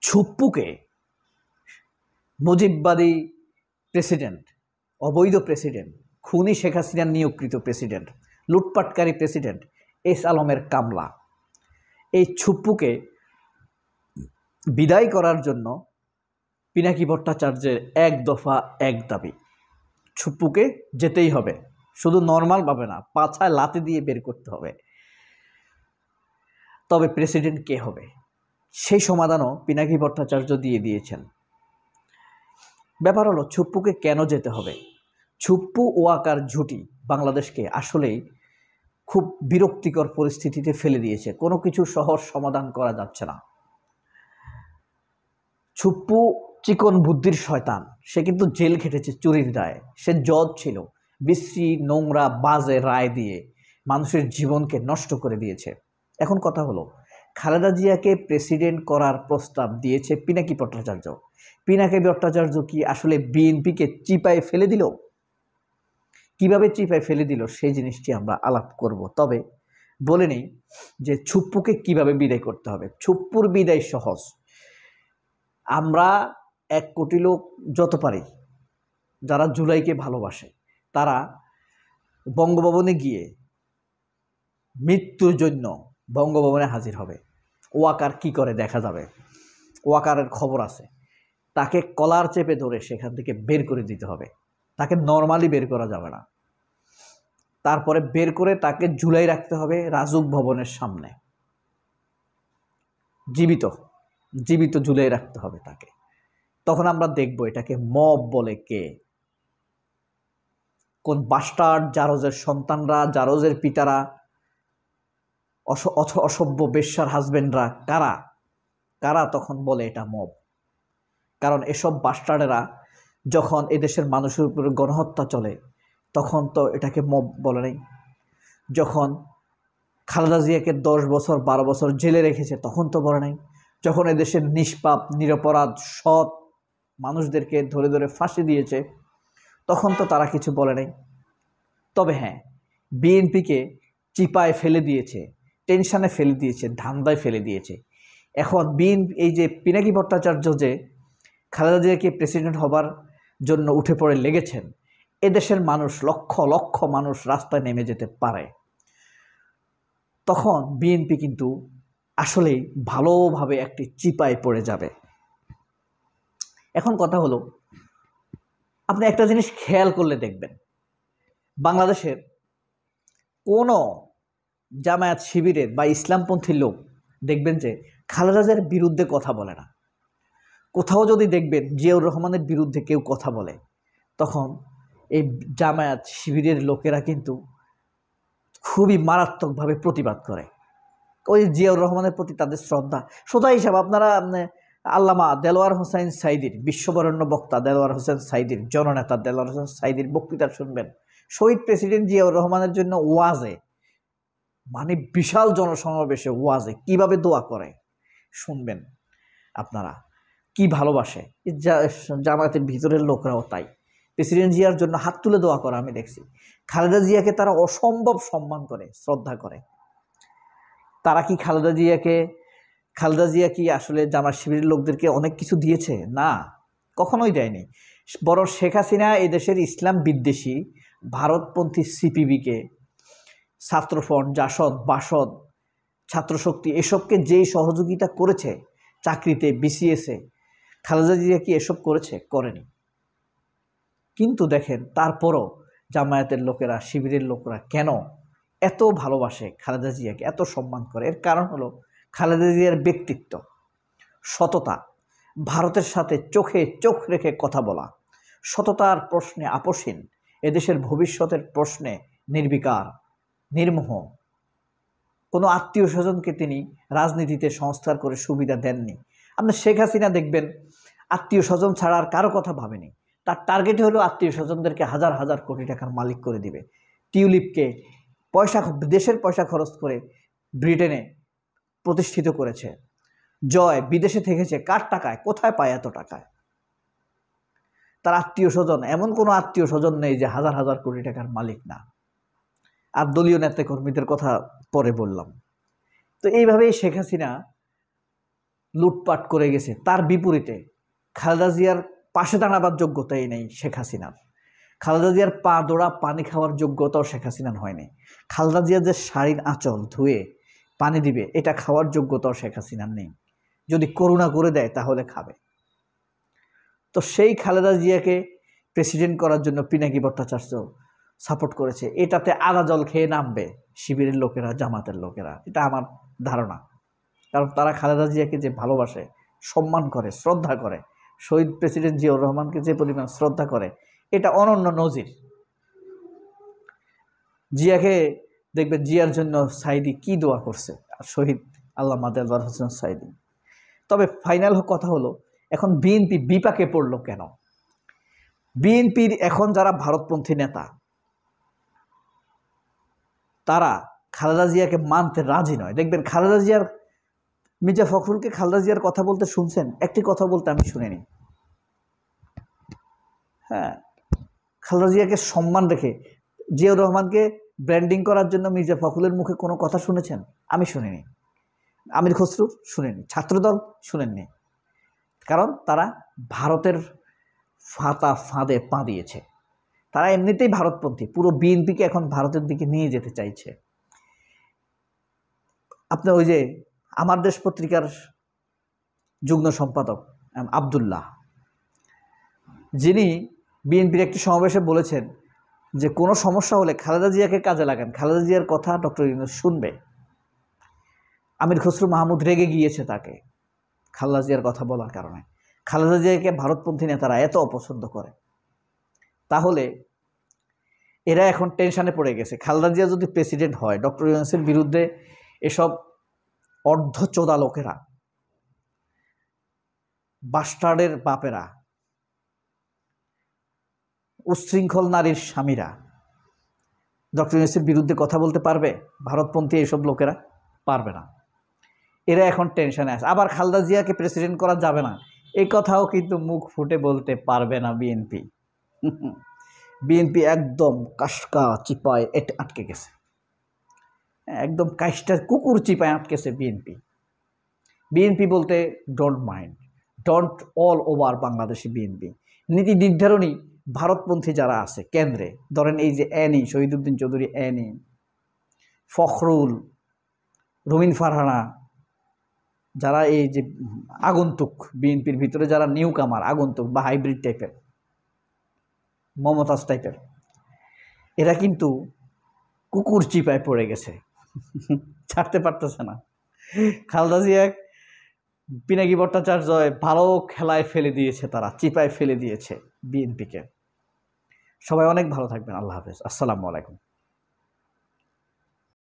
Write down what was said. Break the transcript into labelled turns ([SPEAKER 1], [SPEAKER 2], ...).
[SPEAKER 1] ছুপ্পুকে মুজিববাদী president, অবৈধ president, খুনি শেখ হাসিনার নিয়োগকৃত প্রেসিডেন্ট, লুটপাটকারী প্রেসিডেন্ট এস আলমের কামলা, এই ছুপ্পুকে বিদায় করার জন্য পিনাকি ভট্টাচার্যের এক দফা এক দাবি। ছুপ্পুকে যেতেই হবে, শুধু নর্মালভাবে না, পাছায় লাথি দিয়ে বের করতে হবে। তবে প্রেসিডেন্ট কে হবে সেই সমাধানও পিনাকি ভট্টাচার্য দিয়ে দিয়েছেন। ব্যাপার হলো ছুপ্পুকে কেন যেতে হবে। ছুপ্পু ওয়াকার জুটি বাংলাদেশকে আসলেই খুব বিরক্তিকর পরিস্থিতিতে ফেলে দিয়েছে। কোনো কিছু সহজ সমাধান করা যাচ্ছে না। ছুপ্পু চিকন বুদ্ধির শয়তান, সে কিন্তু জেল খেটেছে চুরির দায়ে। সে জজ ছিল, বিশ্রী নোংরা বাজে রায় দিয়ে মানুষের জীবনকে নষ্ট করে দিয়েছে। এখন কথা হলো, খালেদা জিয়াকে প্রেসিডেন্ট করার প্রস্তাব দিয়েছে পিনাকি ভট্টাচার্য। পিনাকি ভট্টাচার্য কি আসলে বিএনপিকে চিপায় ফেলে দিল? কিভাবে চিপায় ফেলে দিল সেই জিনিসটি আমরা আলাপ করব। তবে বলে নেই যে ছুপ্পুকে কিভাবে বিদায় করতে হবে। ছুপ্পুর বিদায় সহজ। আমরা 1 কোটি লোক যত পারি যারা জুলাইকে ভালোবাসে, তারা বঙ্গভবনে গিয়ে মৃত্যুর জন্য বঙ্গভবনে হাজির হবে। ওয়াকার কি করে দেখা যাবে, ওয়াকারের খবর আছে। তাকে কলার চেপে ধরে সেখান থেকে বের করে দিতে হবে। তাকে নর্মালি বের করা যাবে না। তারপরে বের করে তাকে ঝুলাই রাখতে হবে রাজুক ভবনের সামনে, জীবিত জীবিত ঝুলাই রাখতে হবে তাকে। তখন আমরা দেখব এটাকে মব বলে কে, কোন বাস্টার্ড জারজের সন্তানরা, জারজের পিতারা, অসভ্য বেশ্যার হাজবেন্ডরা, কারা কারা তখন বলে এটা মব। কারণ এসব বাস্টার্ডেরা যখন এদেশের মানুষের উপরে গণহত্যা চলে তখন তো এটাকে মব বলে নাই। যখন খালেদা জিয়াকে 10 বছর 12 বছর জেলে রেখেছে তখন তো বলে নাই। যখন এদেশের নিষ্পাপ নিরপরাধ সৎ মানুষদেরকে ধরে ধরে ফাঁসি দিয়েছে তখন তো তারা কিছু বলে নাই। তবে হ্যাঁ, বিএনপিকে চিপায় ফেলে দিয়েছে, টেনশনে ফেলে দিয়েছে, ধান্দায় ফেলে দিয়েছে। এখন বিএনপি, এই যে পিনাকি ভট্টাচার্য যে খালেদা জিয়াকে প্রেসিডেন্ট হবার জন্য উঠে পড়ে লেগেছেন, এদেশের মানুষ লক্ষ লক্ষ মানুষ রাস্তায় নেমে যেতে পারে। তখন বিএনপি কিন্তু আসলেই ভালোভাবে একটি চিপায় পড়ে যাবে। এখন কথা হলো, আপনি একটা জিনিস খেয়াল করলে দেখবেন, বাংলাদেশের কোনো জামায়াত শিবিরের বা ইসলামপন্থী লোক দেখবেন যে খালেদা জিয়ার বিরুদ্ধে কথা বলে না। কোথাও যদি দেখবেন জিয়াউর রহমানের বিরুদ্ধে কেউ কথা বলে, তখন এই জামায়াত শিবিরের লোকেরা কিন্তু খুবই মারাত্মকভাবে প্রতিবাদ করে। ওই জিয়াউর রহমানের প্রতি তাদের শ্রদ্ধা। সোজা হিসাব আপনারা আল্লামা দেলোয়ার হোসেন সাইদির, বিশ্ববরেণ্য বক্তা দেলোয়ার হোসেন সাইদির, জননেতা দেলোয়ার হোসেন সাইদির বক্তৃতা শুনবেন। শহীদ প্রেসিডেন্ট জিয়াউর রহমানের জন্য ওয়াজে, মানে বিশাল জনসমাবেশে ওয়াজে কিভাবে দোয়া করে শুনবেন আপনারা। কি ভালোবাসে জামায়াতের ভিতরের লোকরাও তাই। প্রেসিডেন্ট জিয়ার জন্য হাত তুলে দোয়া করে আমি দেখছি। খালেদা জিয়াকে তারা অসম্ভব সম্মান করে, শ্রদ্ধা করে। তারা কি খালেদা জিয়া কি আসলে জামায়াত শিবিরের লোকদেরকে অনেক কিছু দিয়েছে? না, কখনোই দেয়নি। বরং শেখ হাসিনা এদেশের ইসলাম বিদ্বেষী ভারতপন্থী সিপিবিকে, ছাত্রফ্রন্ট, জাসদ, বাসদ, ছাত্রশক্তি এসবকে যেই সহযোগিতা করেছে চাকরিতে, বিসিএসে, খালেদা জিয়া কি এসব করেছে? করেনি। কিন্তু দেখেন তারপরও জামায়াতের লোকেরা, শিবিরের লোকরা কেন এত ভালোবাসে খালেদা জিয়াকে, এত সম্মান করে? এর কারণ হলো খালেদা জিয়ার ব্যক্তিত্ব, সততা, ভারতের সাথে চোখে চোখ রেখে কথা বলা, সততার প্রশ্নে আপোষহীন, এদেশের ভবিষ্যতের প্রশ্নে নির্বিকার, নির্মোহ। কোনো আত্মীয় স্বজনকে তিনি রাজনীতিতে সংস্কার করে সুবিধা দেননি। আপনি শেখ হাসিনা দেখবেন আত্মীয় স্বজন ছাড়া আর কারো কথা ভাবেনি। তার টার্গেট হলো আত্মীয় স্বজনদেরকে হাজার হাজার কোটি টাকার মালিক করে দিবে। টিউলিপকে দেশের পয়সা খরচ করে ব্রিটেনে প্রতিষ্ঠিত করেছে। জয় বিদেশে থেকেছে কার টাকায়? কোথায় পায় এত টাকায়? তার আত্মীয় স্বজন, এমন কোনো আত্মীয় স্বজন নেই যে হাজার হাজার কোটি টাকার মালিক না। আর দলীয় নেতা কর্মীদের কথা পরে বললাম। তো এইভাবেই শেখ হাসিনা লুটপাট করে গেছে, তার বিপরীতে খালেদা জিয়ার পাশে দাঁড়াবার যোগ্যতাই নেই শেখ হাসিনার। খালেদা জিয়ার পা দোড়া পানি খাওয়ার যোগ্যতাও শেখ হাসিনার হয়নি। খালেদা জিয়া যে শাড়ির আঁচল ধুয়ে পানি দিবে এটা খাওয়ার যোগ্যতাও শেখ হাসিনার নেই। যদি করুণা করে দেয় তাহলে খাবে। তো সেই খালেদা জিয়াকে প্রেসিডেন্ট করার জন্য পিনাকি ভট্টাচার্য সাপোর্ট করেছে। এটাতে আদা জল খেয়ে নামবে শিবিরের লোকেরা, জামাতের লোকেরা, এটা আমার ধারণা। কারণ তারা খালেদা জিয়াকে যে ভালোবাসে, সম্মান করে, শ্রদ্ধা করে, শহীদ প্রেসিডেন্ট জিয়াউর রহমানকে যে পরিমাণ শ্রদ্ধা করে, এটা অনন্য নজির। জিয়াকে দেখবেন, জিয়ার জন্য সাইদি কি দোয়া করছে, আর শহীদ আল্লামা দেলওয়ার হোসেন সাইদি। তবে ফাইনাল কথা হলো, এখন বিএনপি বিপাকে পড়লো কেন? বিএনপির এখন যারা ভারতপন্থী নেতা, তারা খালেদা জিয়াকে মানতে রাজি নয়। দেখবেন খালেদা জিয়ার, মির্জা ফখরুলকে খালেদা জিয়ার কথা বলতে শুনছেন? একটি কথা বলতে আমি শুনিনি। হ্যাঁ, খালেদা জিয়াকে সম্মান রেখে জিয়াউর রহমানকে ব্র্যান্ডিং করার জন্য মির্জা ফখরুলের মুখে কোনো কথা শুনেছেন? আমি শুনিনি। আমির খসরু শুনেনি, ছাত্রদল শুনেননি। কারণ তারা ভারতের ফাঁদে পা দিয়েছে। তারা এমনিতেই ভারতপন্থী, পুরো বিএনপিকে এখন ভারতের দিকে নিয়ে যেতে চাইছে। আপনার ওই যে আমার দেশ পত্রিকার যুগ্ম সম্পাদক আবদুল্লাহ, যিনি বিএনপির একটি সমাবেশে বলেছেন যে কোনো সমস্যা হলে খালেদা জিয়াকে কাজে লাগান, খালেদা জিয়ার কথা ডক্টর ইউনূস শুনবে। আমির খসরু মাহমুদ রেগে গিয়েছে তাকে খালেদা জিয়ার কথা বলার কারণে। খালেদা জিয়াকে ভারতপন্থী নেতারা এত অপছন্দ করে, তাহলে এরা এখন টেনশনে পড়ে গেছে। খালেদা জিয়া যদি প্রেসিডেন্ট হয়, ডক্টর ইউনূসের বিরুদ্ধে এসব অর্ধচোদা লোকেরা, বাস্টার্ডের বাপেরা, উচ্ছৃঙ্খল নারীর স্বামীরা ডক্টর ইউনূসের বিরুদ্ধে কথা বলতে পারবে? ভারতপন্থী এইসব লোকেরা পারবে না। এরা এখন টেনশনে আছে। আবার খালেদা জিয়াকে প্রেসিডেন্ট করা যাবে না, এই কথাও কিন্তু মুখ ফুটে বলতে পারবে না বিএনপি। বিএনপি একদম কাশকা চিপায় আটকে গেছে, একদম কাশটা কুকুর চিপায় আটকেছে বিএনপি। বিএনপি বলতে don't mind, don't all over Bangladeshi BNP. নীতি নির্ধারণী ভারতপন্থী যারা আছে কেন্দ্রে, ধরেন এই যে এনি শহীদুদ্দিন চৌধুরী, এনি ফখরুল, রুমিন ফারহানা, যারা এই যে আগন্তুক বিএনপির ভিতরে, যারা নিউ কামার, আগন্তুক বা হাইব্রিড টাইপের, মমতাজ টাইপের, এরা কিন্তু কুকুর চিপায় পড়ে গেছে, ছাড়তে পারতেছে না। খালেদা জিয়া, পিনাকি ভট্টাচার্য ভালো খেলায় ফেলে দিয়েছে, তারা চিপায় ফেলে দিয়েছে বিএনপিকে। সবাই অনেক ভালো থাকবেন। আল্লাহ হাফেজ, আসসালামু আলাইকুম।